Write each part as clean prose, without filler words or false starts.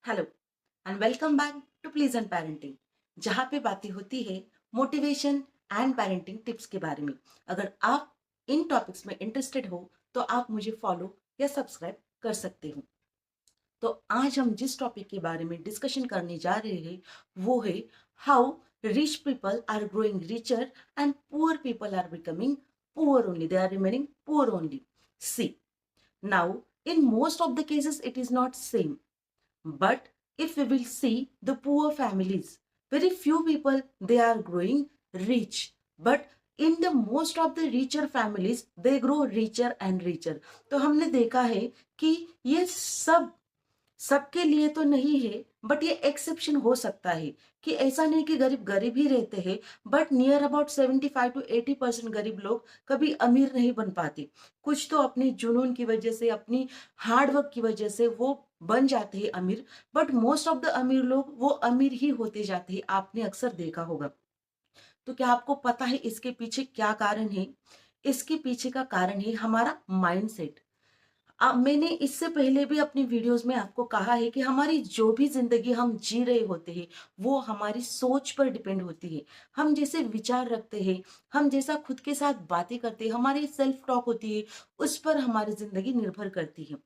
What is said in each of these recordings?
Hello and welcome back to pleasant parenting, जहाँ पे बातें होती है मोटिवेशन एंड पेरेंटिंग टिप्स के बारे में। अगर आप इन टॉपिक्स में इंटरेस्टेड हो तो आप मुझे फॉलो या सब्सक्राइब कर सकते हो। तो आज हम जिस टॉपिक के बारे में डिस्कशन करने जा रहे हैं वो है how rich people are growing richer and poor people are becoming poor only, they are remaining poor only. See, now in most of the cases it is not same. But if we will see the poor families, very few people they are growing rich. But in the most of the richer families, they grow richer and richer. तो हमने देखा है कि ये सबके लिए तो नहीं है, बट ये एक्सेप्शन हो सकता है कि ऐसा नहीं कि गरीब गरीब ही रहते हैं, बट नियर अबाउट 75 to 80% गरीब लोग कभी अमीर नहीं बन पाते। कुछ तो अपनी जुनून की वजह से, अपनी हार्ड वर्क की वजह से वो बन जाते हैं अमीर, बट मोस्ट ऑफ द अमीर लोग वो अमीर ही होते जाते हैं, आपने अक्सर देखा होगा। तो क्या आपको पता है इसके पीछे क्या कारण है? इसके पीछे का कारण है हमारा माइंडसेट। मैंने इससे पहले भी अपनी वीडियोस में आपको कहा है कि हमारी जो भी जिंदगी हम जी रहे होते हैं वो हमारी सोच पर डिपेंड होती है। हम जैसे विचार रखते हैं, हम जैसा खुद के साथ बातें करते हैं, हमारी सेल्फ टॉक होती है, उस पर हमारी जिंदगी निर्भर करती है।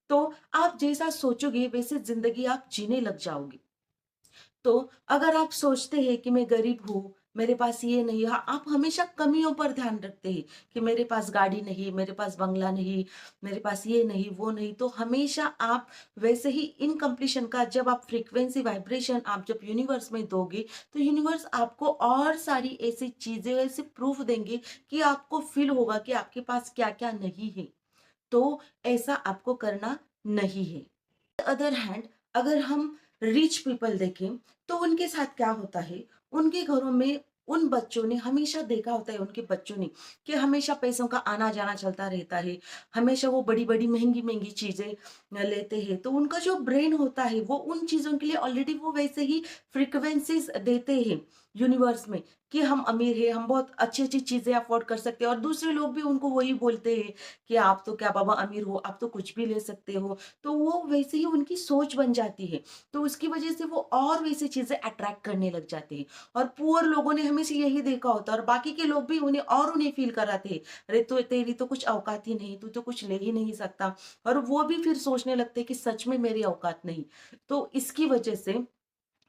तो आप जैसा सोचोगे वैसे जिंदगी आप जीने लग जाओगे। तो अगर आप सोचते हैं कि मैं गरीब हूँ, मेरे पास ये नहीं, हाँ, आप हमेशा कमियों पर ध्यान रखते हैं कि मेरे पास गाड़ी नहीं, मेरे पास बंगला नहीं, मेरे पास ये नहीं, वो नहीं, तो हमेशा आप वैसे ही इनकम्प्लीशन का जब आप फ्रीक्वेंसी वाइब्रेशन आप जब यूनिवर्स में दोगे, तो यूनिवर्स आपको और सारी ऐसी चीजें, ऐसे प्रूफ देंगे कि आपको फील होगा कि आपके पास क्या-क्या नहीं है। तो ऐसा आपको करना नहीं है। अदर हैंड, अगर हम रिच पीपल देखें तो उनके साथ क्या होता है, उनके घरों में उन बच्चों ने हमेशा देखा होता है, उनके बच्चों ने कि हमेशा पैसों का आना जाना चलता रहता है, हमेशा वो बड़ी बड़ी महंगी महंगी चीजें लेते हैं। तो उनका जो ब्रेन होता है वो उन चीजों के लिए ऑलरेडी वो वैसे ही फ्रीक्वेंसीज देते हैं यूनिवर्स में कि हम अमीर है, हम बहुत अच्छी अच्छी चीजें अफोर्ड कर सकते हैं, और दूसरे लोग भी उनको वही बोलते हैं कि आप तो क्या बाबा अमीर हो, आप तो कुछ भी ले सकते हो। तो वो वैसे ही उनकी सोच बन जाती है, तो उसकी वजह से वो और वैसी चीजें अट्रैक्ट करने लग जाते हैं। और पुअर लोगों ने हमेशा यही देखा होता है, और बाकी के लोग भी उन्हें फील कराते हैं, अरे तो तेरी तो कुछ औकात ही नहीं, तू तो कुछ ले ही नहीं सकता। और वो भी फिर सोचने लगते हैं कि सच में मेरी औकात नहीं। तो इसकी वजह से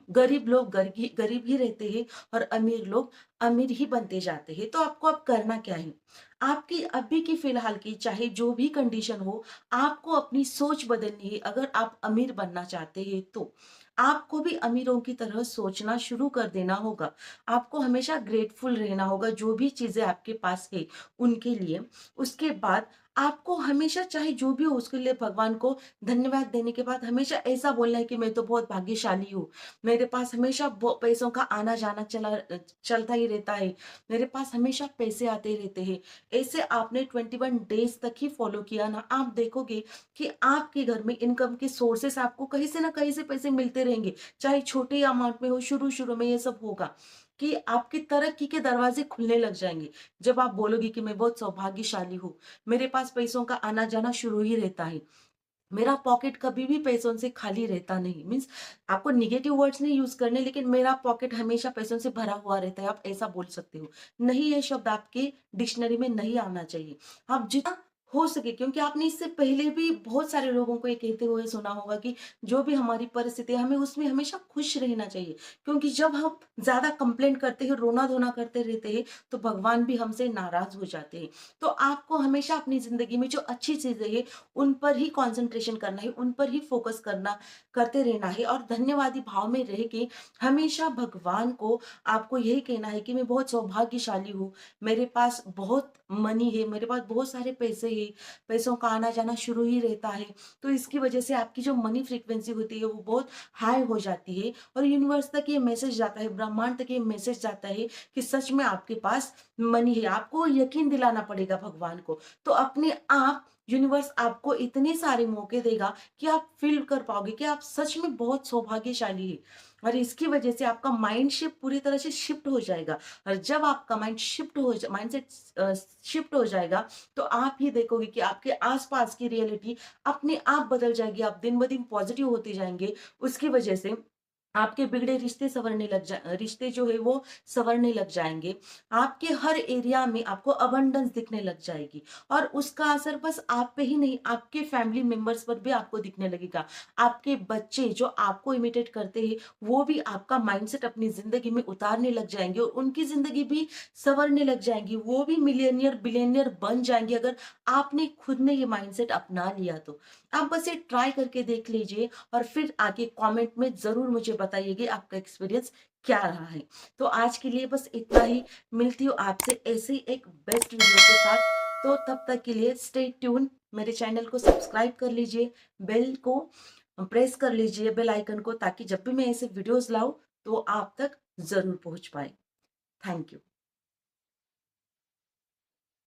गरीब लोग गरीब ही रहते हैं और अमीर लोग अमीर ही बनते जाते हैं। तो आपको अब करना क्या है? आपकी अभी की फिलहाल की चाहे जो भी कंडीशन हो, आपको अपनी सोच बदलनी है। अगर आप अमीर बनना चाहते हैं तो आपको भी अमीरों की तरह सोचना शुरू कर देना होगा। आपको हमेशा ग्रेटफुल रहना होगा जो भी चीजें आपके पास है उनके लिए। उसके बाद आपको हमेशा चाहे जो भी हो उसके लिए भगवान को धन्यवाद देने के बाद हमेशा ऐसा बोलना है कि मैं तो बहुत भाग्यशाली हूँ, मेरे पास हमेशा पैसों का आना जाना चलता ही रहता है, मेरे पास हमेशा पैसे आते रहते हैं। ऐसे आपने 21 डेज तक ही फॉलो किया ना, आप देखोगे कि आपके घर में इनकम के सोर्सेस आपको कहीं से ना कहीं से पैसे मिलते रहेंगे, चाहे छोटे अमाउंट में हो। शुरू शुरू में ये सब होगा कि आपकी तरक्की के दरवाजे खुलने लग जाएंगे जब आप बोलोगे कि मैं बहुत सौभाग्यशाली हूँ, मेरे पास पैसों का आना जाना शुरू ही रहता है, मेरा पॉकेट कभी भी पैसों से खाली रहता नहीं। मीन्स आपको निगेटिव वर्ड्स नहीं यूज करने, लेकिन मेरा पॉकेट हमेशा पैसों से भरा हुआ रहता है, आप ऐसा बोल सकते हो। नहीं, ये शब्द आपके डिक्शनरी में नहीं आना चाहिए। आप जितना हो सके, क्योंकि आपने इससे पहले भी बहुत सारे लोगों को ये कहते हुए सुना होगा कि जो भी हमारी परिस्थिति है हमें उसमें हमेशा खुश रहना चाहिए, क्योंकि जब हम ज्यादा कंप्लेंट करते हैं, रोना धोना करते रहते हैं, तो भगवान भी हमसे नाराज हो जाते हैं। तो आपको हमेशा अपनी जिंदगी में जो अच्छी चीजें है उन पर ही कंसंट्रेशन करना है, उन पर ही फोकस करते रहना है, और धन्यवादी भाव में रह के हमेशा भगवान को आपको यही कहना है कि मैं बहुत सौभाग्यशाली हूँ, मेरे पास बहुत मनी है, मेरे पास बहुत सारे पैसे हैं, पैसों का आना जाना शुरू ही रहता है। तो इसकी वजह से आपकी जो मनी फ्रीक्वेंसी होती है वो बहुत हाई हो जाती है, और यूनिवर्स तक ये मैसेज जाता है, ब्रह्मांड तक ये मैसेज जाता है कि सच में आपके पास मनी है। आपको यकीन दिलाना पड़ेगा भगवान को। तो अपने आप यूनिवर्स आपको इतने सारे मौके देगा कि आप फील कर पाओगे कि आप सच में बहुत सौभाग्यशाली हैं। और इसकी वजह से आपका माइंड शिफ्ट पूरी तरह से शिफ्ट हो जाएगा। और जब आपका माइंडसेट शिफ्ट हो जाएगा, तो आप ही देखोगे कि आपके आसपास की रियलिटी अपने आप बदल जाएगी। आप दिन ब दिन पॉजिटिव होते जाएंगे। उसकी वजह से आपके बिगड़े रिश्ते जो है वो संवरने लग जाएँगे। आपके हर एरिया में आपको अबंडेंस दिखने लग जाएगी और उसका असर बस आप पे ही नहीं, आपके फैमिली मेंबर्स पर भी आपको दिखने लगेगा। आपके बच्चे जो आपको इमिटेट करते हैं, वो भी आपका माइंडसेट अपनी ज़िंदगी में उतारने लग जाएँगे और उनकी ज़िंदगी भी संवरने लग जाएँगी। वो भी मिलियनियर, बिलियनियर बन जाएँगे अगर आपने खुद ने ये माइंडसेट अपना लिया तो। आप बस ये ट्राई करके देख लीजिए और फिर आगे कमेंट में ज़रूर मुझे बताइएगा आपका एक्सपीरियंस क्या रहा है। तो आज के लिए बस इतना ही। मिलती हूँ आपसे ऐसे ही एक बेस्ट वीडियो के साथ। तो तब तक के लिए स्टे ट्यून। मेरे चैनल को सब्सक्राइब कर लीजिए, बेल को प्रेस कर लीजिए, बेल आइकन को, ताकि जब भी मैं ऐसे वीडियोस लाऊं तो आप तक ज़रूर पहुंच पाए। Thank you.